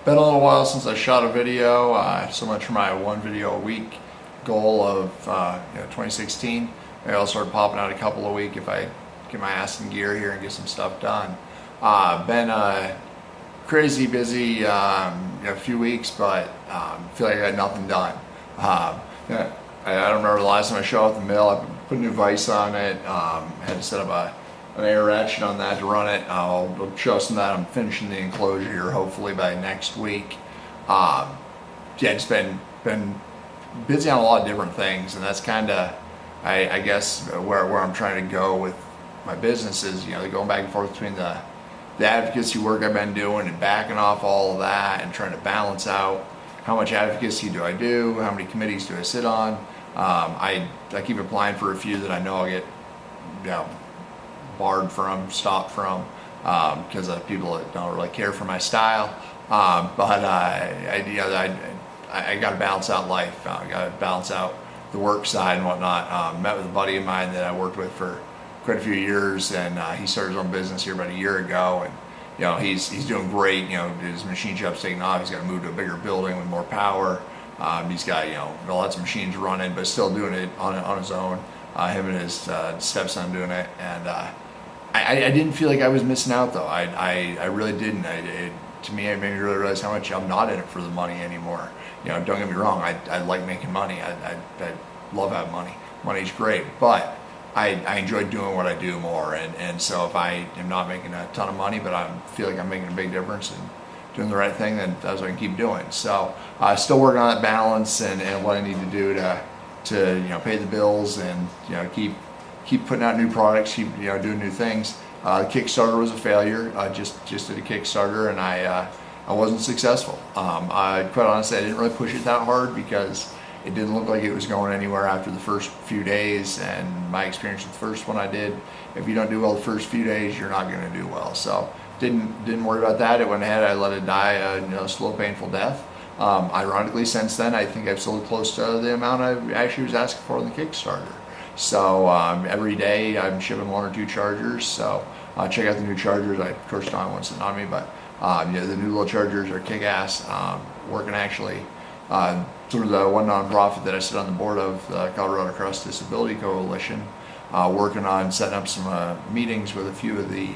Been a little while since I shot a video, so much for my one video a week goal of 2016. Maybe I'll start popping out a couple a week if I get my ass in gear here and get some stuff done. Been crazy busy a few weeks, but feel like I got nothing done. I don't remember the last time I shot with the mill. I put a new vise on it, had to set up an air ratchet on that to run it. I'll show some of that. I'm finishing the enclosure here hopefully by next week. Yeah, just been busy on a lot of different things, and that's kind of I guess where I'm trying to go with my business is, going back and forth between the advocacy work I've been doing and backing off all of that and trying to balance out how much advocacy do I do, how many committees do I sit on. I keep applying for a few that I know I'll get barred from, stopped from, because of people that don't really care for my style. But I got to balance out life. I got to balance out the work side and whatnot. Met with a buddy of mine that I worked with for quite a few years, and he started his own business here about a year ago, and he's doing great. His machine shop's taking off. He's got to move to a bigger building with more power. He's got lots of machines running, but still doing it on his own. Him and his stepson doing it, and I didn't feel like I was missing out though. I really didn't. To me, it made me really realize how much I'm not in it for the money anymore. Don't get me wrong. I like making money. I love having money. Money's great, but I enjoy doing what I do more. And so if I am not making a ton of money, but I feel like I'm making a big difference and doing the right thing, then that's what I can keep doing. So still working on that balance and what I need to do to pay the bills and keep putting out new products, keep doing new things. Kickstarter was a failure. Just did a Kickstarter, and I wasn't successful. Quite honestly, I didn't really push it that hard because it didn't look like it was going anywhere after the first few days. And my experience with the first one I did, if you don't do well the first few days, you're not going to do well. So didn't worry about that. It went ahead. I let it die a slow, painful death. Ironically, since then, I think I've sold close to the amount I actually was asking for on the Kickstarter. So every day I'm shipping 1 or 2 chargers. So check out the new chargers. I of course don't have one sitting on me, but the new little chargers are kick-ass. Working actually through the one nonprofit that I sit on the board of, the Colorado Cross Disability Coalition. Working on setting up some meetings with a few of the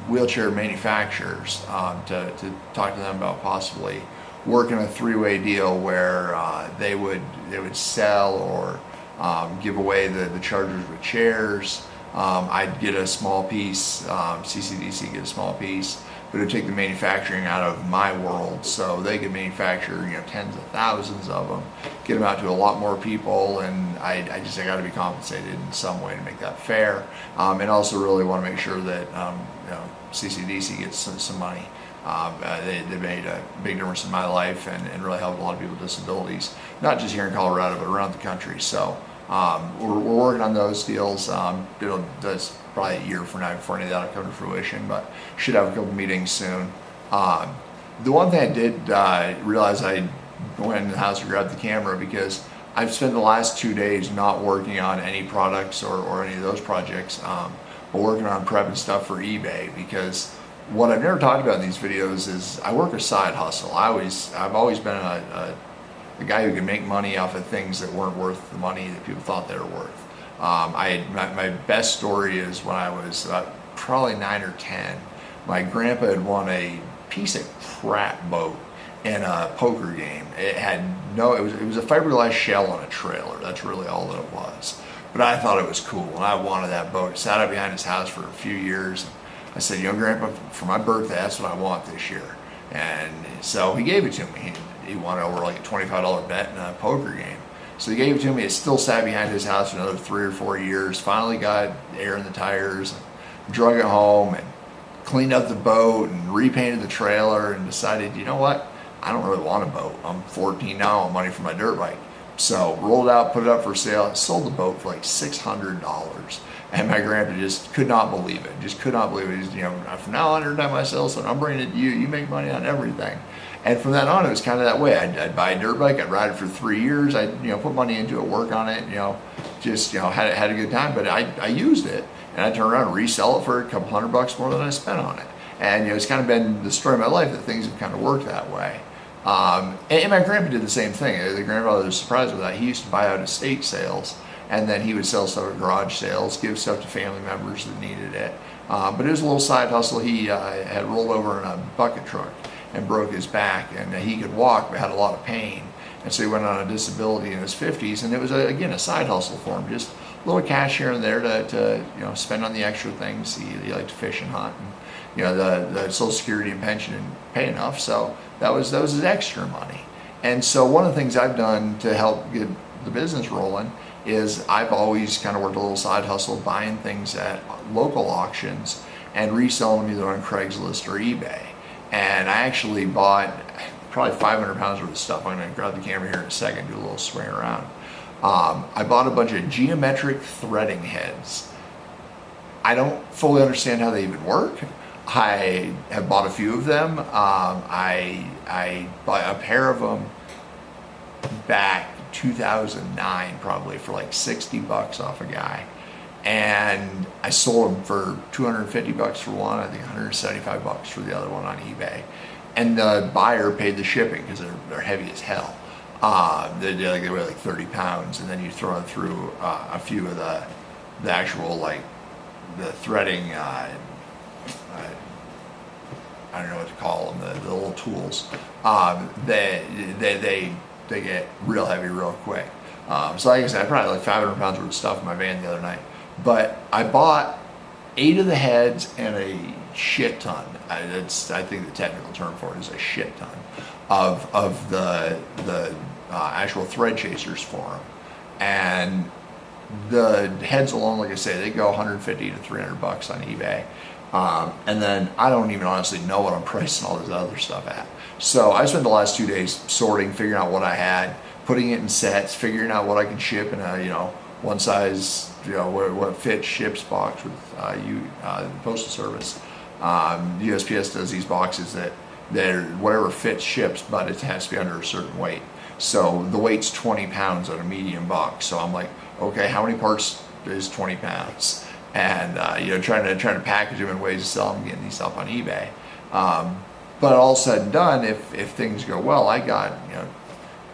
wheelchair manufacturers to talk to them about possibly working a 3-way deal where they would sell or give away the chargers with chairs. I'd get a small piece, CCDC get a small piece, but it would take the manufacturing out of my world, so they could manufacture tens of thousands of them, get them out to a lot more people, and I got to be compensated in some way to make that fair, and also really want to make sure that CCDC gets some money. They made a big difference in my life and really helped a lot of people with disabilities, not just here in Colorado, but around the country. So we're working on those deals. That's probably a year from now before any of that will come to fruition, but should have a couple meetings soon. The one thing I did realize, I went in the house to grab the camera because I've spent the last 2 days not working on any products or any of those projects, but working on prepping stuff for eBay, because what I've never talked about in these videos is I work a side hustle. I've always been a guy who can make money off of things that weren't worth the money that people thought they were worth. My best story is when I was probably 9 or 10. My grandpa had won a piece of crap boat in a poker game. It was a fiberglass shell on a trailer. That's really all that it was. But I thought it was cool, and I wanted that boat. It sat out behind his house for a few years. I said, Grandpa, for my birthday, that's what I want this year. And so he gave it to me. He wanted over like a $25 bet in a poker game. So he gave it to me. It still sat behind his house for another 3 or 4 years. Finally got air in the tires, and drug it home, and cleaned up the boat, and repainted the trailer, and decided, you know what? I don't really want a boat. I'm 14 now. I want money for my dirt bike. So rolled it out, put it up for sale. I sold the boat for like $600. And my grandpa just could not believe it. Just could not believe it. He's, from now on, every time I sell something, I'm bringing it to you. You make money on everything. And from that on, it was kind of that way. I'd buy a dirt bike. I'd ride it for 3 years. I'd put money into it, work on it. Just had a good time. But I used it, and I turn around and resell it for a couple $100 more than I spent on it. And it's kind of been the story of my life that things have kind of worked that way. And my grandpa did the same thing. The grandfather was surprised with that. He used to buy out estate sales, and then he would sell stuff at garage sales, give stuff to family members that needed it. But it was a little side hustle. He had rolled over in a bucket truck and broke his back, and he could walk but had a lot of pain. And so he went on a disability in his 50s, and it was, again, a side hustle for him. Just a little cash here and there to spend on the extra things. He liked to fish and hunt, and the Social Security and pension didn't pay enough, so that was his extra money. And so one of the things I've done to help get the business rolling is I've always kind of worked a little side hustle, buying things at local auctions and reselling them either on Craigslist or eBay. And I actually bought probably 500 pounds worth of stuff. I'm going to grab the camera here in a second, do a little swing around. I bought a bunch of geometric threading heads. I don't fully understand how they even work. I have bought a few of them. I bought a pair of them back 2009 probably for like 60 bucks off a guy, and I sold them for 250 bucks for one, I think 175 bucks for the other one on eBay, and the buyer paid the shipping because they're heavy as hell. They weigh like 30 pounds, and then you throw through a few of the actual, like, the threading, I don't know what to call them, the little tools. They get real heavy real quick. So like I said, I probably had like 500 pounds worth of stuff in my van the other night. But I bought 8 of the heads and a shit ton. I think the technical term for it is a shit ton of the actual thread chasers for them. And the heads alone, like I say, they go 150 to 300 bucks on eBay. And then I don't even honestly know what I'm pricing all this other stuff at. So I spent the last 2 days sorting, figuring out what I had, putting it in sets, figuring out what I can ship in a one size, what fits, ships box with the Postal Service. The USPS does these boxes that they're whatever fits ships, but it has to be under a certain weight. So the weight's 20 pounds on a medium box. So I'm like, okay, how many parts is 20 pounds? And trying to package them in ways to sell them, getting these up on eBay. But all said and done, if things go well, I got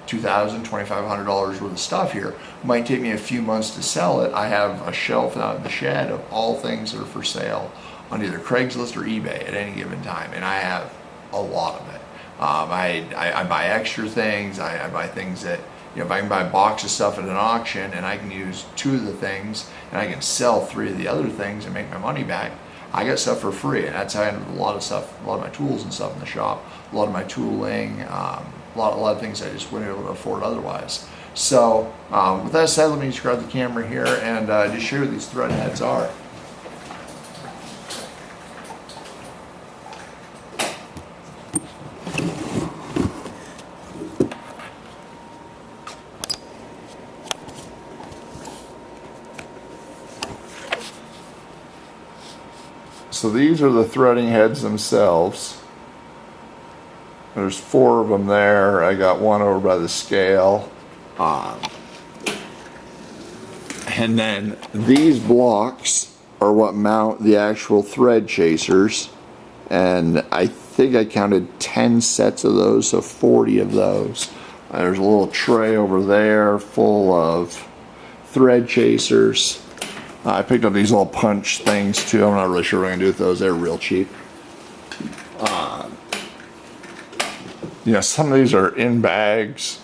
$2,000, $2,500 worth of stuff here. Might take me a few months to sell it. I have a shelf out in the shed of all things that are for sale on either Craigslist or eBay at any given time, and I have a lot of it. I buy extra things. I buy things that, if I can buy a box of stuff at an auction and I can use 2 of the things and I can sell 3 of the other things and make my money back, I got stuff for free. And that's how I ended with a lot of stuff, a lot of my tools and stuff in the shop, a lot of my tooling, a lot of things I just wouldn't be able to afford otherwise. So with that said, let me just grab the camera here and just show you what these thread heads are. So these are the threading heads themselves. There's 4 of them there. I got one over by the scale. And then these blocks are what mount the actual thread chasers. And I think I counted 10 sets of those, so 40 of those. There's a little tray over there full of thread chasers. I picked up these little punch things too. I'm not really sure what I'm going to do with those. They're real cheap. Some of these are in bags.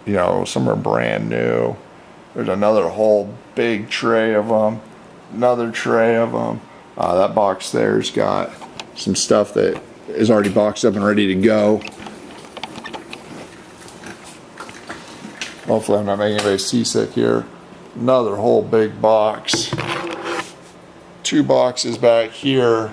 Some are brand new. There's another whole big tray of them. Another tray of them. That box there's got some stuff that is already boxed up and ready to go. Hopefully I'm not making anybody seasick here. Another whole big box. 2 boxes back here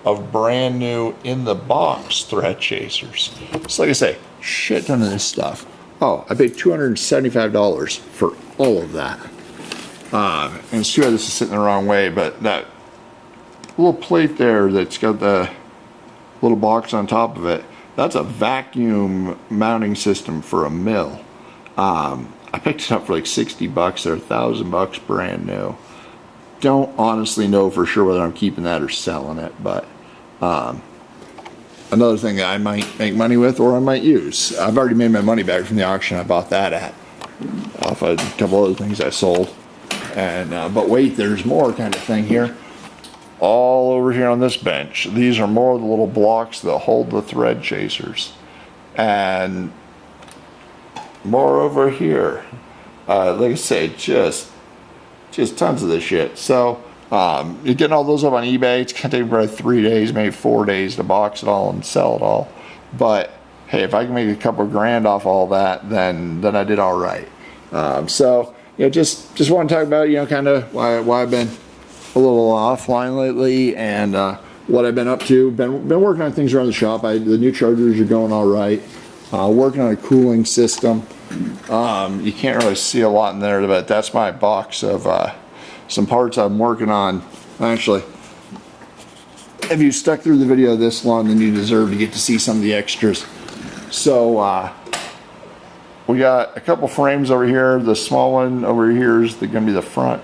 of brand new in the box thread chasers. So like I say, shit ton of this stuff. Oh, I paid $275 for all of that. And it's too bad this is sitting the wrong way, but that little plate there that's got the little box on top of it, that's a vacuum mounting system for a mill. I picked it up for like 60 bucks. They're $1,000 brand new. Don't honestly know for sure whether I'm keeping that or selling it, but another thing that I might make money with, or I might use. I've already made my money back from the auction I bought that at, off a couple other things I sold. And but wait, there's more kind of thing here. All over here on this bench, these are more of the little blocks that hold the thread chasers, and more over here. Like I say, just tons of this shit. So you're getting all those up on eBay. It's gonna take about 3 days, maybe 4 days to box it all and sell it all. But hey, if I can make a couple grand off all that, then I did all right. So you know, just want to talk about, you know, kind of why I've been a little offline lately, and what I've been up to. Been working on things around the shop. The new chargers are going all right. Working on a cooling system. You can't really see a lot in there, but that's my box of some parts I'm working on. Actually, if you stuck through the video this long, then you deserve to get to see some of the extras. So we got a couple frames over here. The small one over here is going to be the front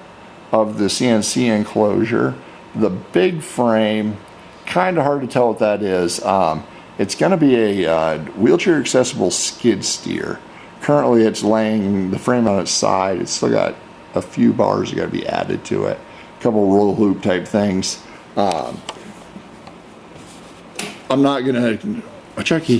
of the CNC enclosure. The big frame, kind of hard to tell what that is. It's going to be a wheelchair accessible skid steer. Currently it's laying the frame on its side. It's still got a few bars that got to be added to it. A couple roll hoop type things. I'm not going to, Chucky,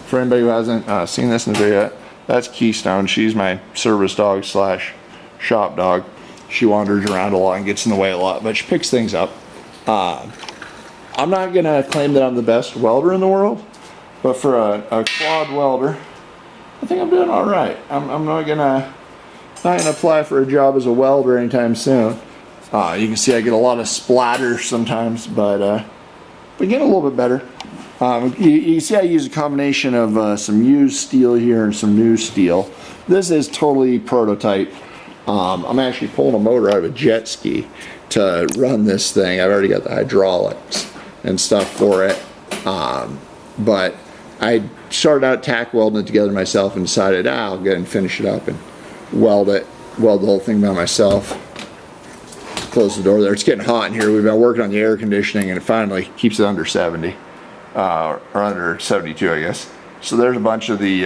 for anybody who hasn't seen this in the video yet, that's Keystone. She's my service dog slash shop dog. She wanders around a lot and gets in the way a lot, but she picks things up. I'm not gonna claim that I'm the best welder in the world, but for a quad welder, I think I'm doing all right. I'm not gonna apply for a job as a welder anytime soon. You can see I get a lot of splatter sometimes, but getting a little bit better. You see I use a combination of some used steel here and some new steel. This is totally prototype. I'm actually pulling a motor out of a jet ski to run this thing. I've already got the hydraulics and stuff for it. But I started out tack welding it together myself and decided I'll go and finish it up and weld the whole thing by myself. Close the door there. It's getting hot in here. We've been working on the air conditioning, and it finally keeps it under 70. Or under 72, I guess. So there's a bunch of the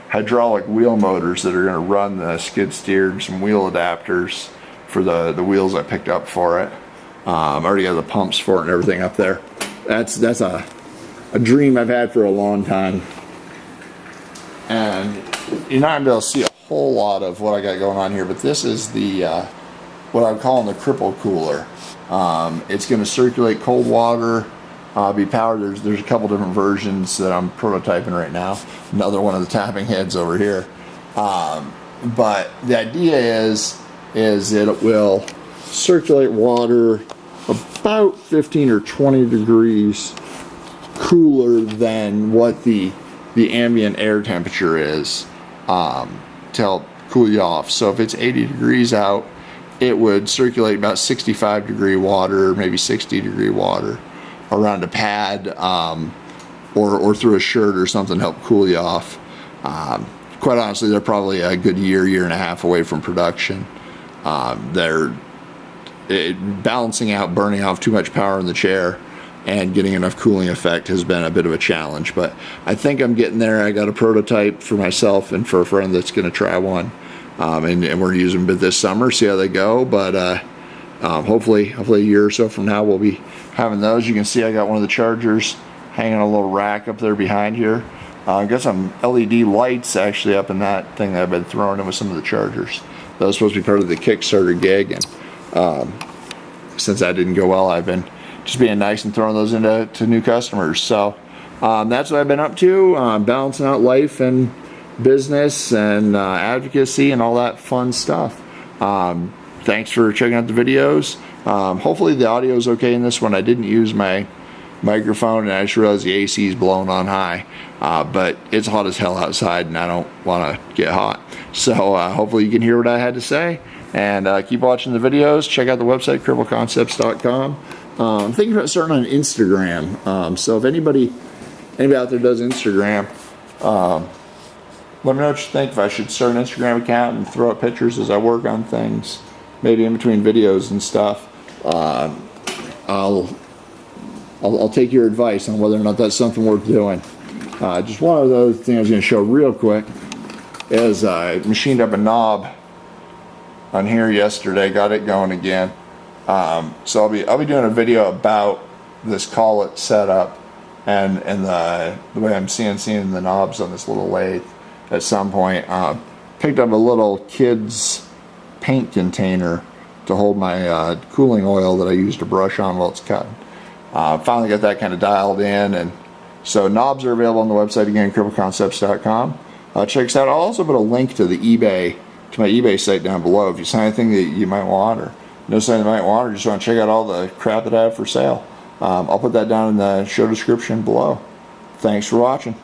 hydraulic wheel motors that are going to run the skid steer, and some wheel adapters for the wheels I picked up for it. I already got the pumps for it and everything up there. That's a dream I've had for a long time. And you're not going to be able to see a whole lot of what I got going on here, but this is the what I'm calling the Cripple cooler. It's going to circulate cold water. Be powered. There's a couple different versions that I'm prototyping right now. Another one of the tapping heads over here. But the idea is it will circulate water about 15 or 20 degrees cooler than what the ambient air temperature is, to help cool you off. So if it's 80 degrees out, it would circulate about 65 degree water, maybe 60 degree water around a pad, or through a shirt or something to help cool you off. Quite honestly, they're probably a good year and a half away from production. They're balancing out burning off too much power in the chair and getting enough cooling effect has been a bit of a challenge, but I think I'm getting there. I got a prototype for myself and for a friend that's going to try one, and we're using them this summer, see how they go. But hopefully a year or so from now we'll be having those. You can see I got one of the chargers hanging on a little rack up there behind here. I got some LED lights actually up in that thing that I've been throwing in with some of the chargers. That was supposed to be part of the Kickstarter gig, and since that didn't go well, I've been just being nice and throwing those into new customers. So that's what I've been up to, balancing out life and business and advocacy and all that fun stuff. Thanks for checking out the videos. Hopefully the audio is okay in this one. I didn't use my microphone, and I just realized the AC is blowing on high, but it's hot as hell outside and I don't want to get hot. So hopefully you can hear what I had to say, and keep watching the videos. Check out the website, crippleconcepts.com. I'm thinking about starting on Instagram, so if anybody out there does Instagram, let me know what you think. If I should start an Instagram account and throw up pictures as I work on things, maybe in between videos and stuff. I'll I'll take your advice on whether or not that's something worth doing. Just one of those things I was going to show real quick is I machined up a knob on here yesterday, got it going again. So I'll be doing a video about this collet setup and the way I'm CNCing the knobs on this little lathe at some point. Picked up a little kid's paint container to hold my cooling oil that I use to brush on while it's cutting. Finally got that kind of dialed in, and so knobs are available on the website again, crippleconcepts.com. Check us out. I'll also put a link to my eBay site down below if you find anything that you might want, or know something you might want, or just want to check out all the crap that I have for sale. I'll put that down in the show description below. Thanks for watching.